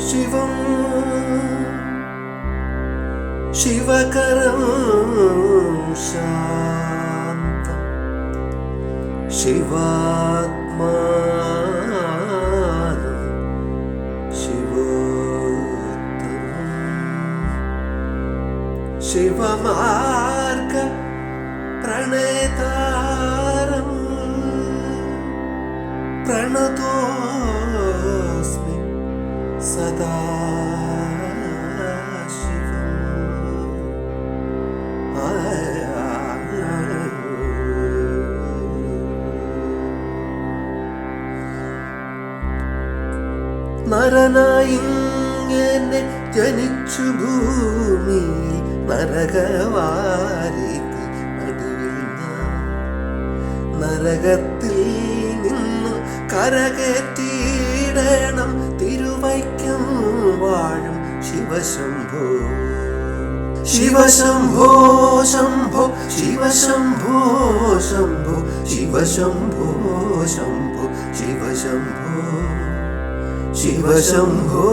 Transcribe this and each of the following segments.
ശിവം ശിവകരം ശാന്തം ശിവാത്മാനം ശിവോത്തമം ശിവമാർഗ പ്രണേതാരം പ്രണതോസ്മി സദാ നരനായിങ്ങനെ ജനിച്ചു ഭൂമിയിൽ നരകവാരിക്ക് നടുവിൽ ഞാൻ നരകത്തിൽ നിന്നു കരകയറ്റിയിടണം തിരുവൈക്കം വാഴും ശിവശംഭോ ശിവശംഭോ ശംഭോ ശിവശംഭോ ശംഭോ ശിവശംഭോ ശംഭോ ശിവശംഭോ ശിവശംഭോ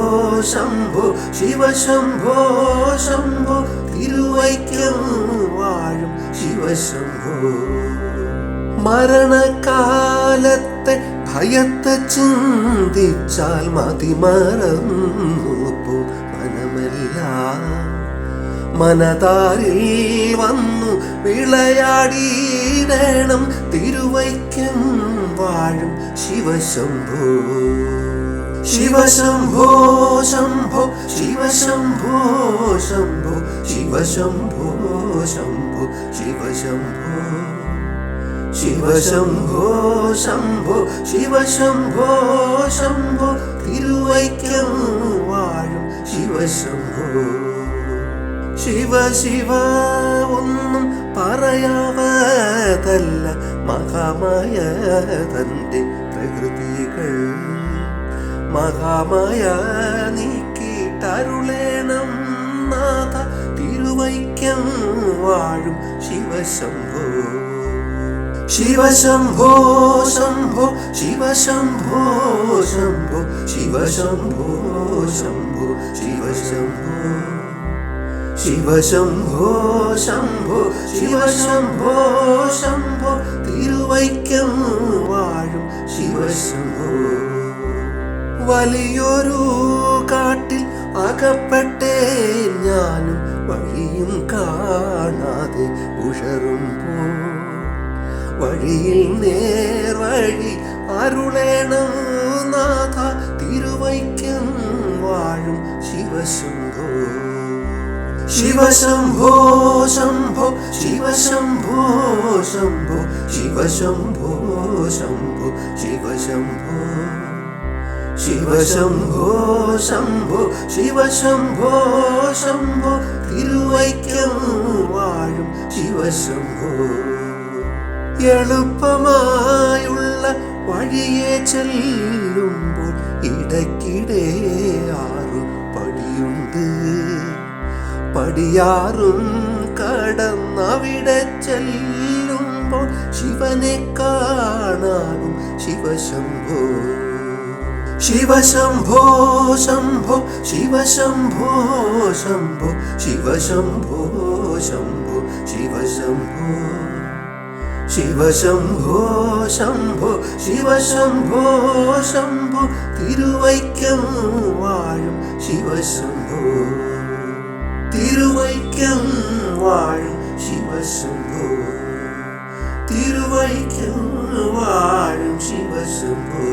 ശംഭോ ശിവശംഭോ ശംഭോ തിരുവൈക്കം വാഴും ശിവശംഭോ മരണകാലത്തെ ഭയത്തെ ചിന്തിച്ചാൽ മതിമറന്നു പോ മനമെല്ലാം മനതാരിൽ വന്നു വിളയാടിയിടണം തിരുവൈക്കം വാഴും ശിവശംഭോ ശിവശംഭോ ശംഭോ ശിവശംഭോ ശംഭോ ശിവശംഭോ ശംഭോ ശിവശംഭോ ശിവശംഭോ ശംഭോ ശിവശംഭോ ശംഭോ തിരുവൈക്കം വാഴും ശിവശംഭോ ശിവ ശിവ ഒന്നും പറയാവതല്ല മഹാമായ തന്റെ പ്രകൃതികൾ മഹാമായ നീക്കിട്ടരുളേണം നാഥ തിരുവൈക്കം വാഴും ശിവശംഭോ ശിവശംഭോ ശംഭോ ശിവശംഭോ ശംഭോ ശിവശംഭോ ശംഭോ ശിവശംഭോ ശിവശംഭോ ശംഭോ ശിവശംഭോ ശംഭോ തിരുവൈക്കം വാഴും ശിവശംഭോ വലിയൊരു കാട്ടിൽ അകപ്പെട്ടേ ഞാനും വഴിയും കാണാതെ ഉഴറുമ്പോൾ വഴിയിൽ നേർവഴി അരുളേണം നാഥ തിരുവൈക്കം വാഴും ശിവശംഭോ ശിവശംഭോ ശംഭോ ശിവശംഭോ ശംഭോ ശിവശംഭോ ശംഭോ ശിവശംഭോ ശിവശംഭോ ശംഭോ ശിവശംഭോ ശംഭോ തിരുവൈക്കം വാഴും ശിവശംഭോ എളുപ്പമായുള്ള വഴിയെ ചെല്ലുമ്പോൾ ഇടയ്ക്കിടെ 6 പടിയുണ്ട് പടിയാറും കടന്നവിടെ ചെല്ലുമ്പോൾ ശിവനെ കാണാനും ശിവശംഭോ ശിവശംഭോ ശംഭോ ശിവശംഭോ ശംഭോ ശിവശംഭോ ശംഭോ ശിവശംഭോ ശിവശംഭോ ശംഭോ ശിവശംഭോ ശംഭോ തിരുവൈക്കം വാഴും ശിവശംഭോ തിരുവൈക്കം വാഴും ശിവശംഭോ തിരുവൈക്കം വാഴും ശിവശംഭോ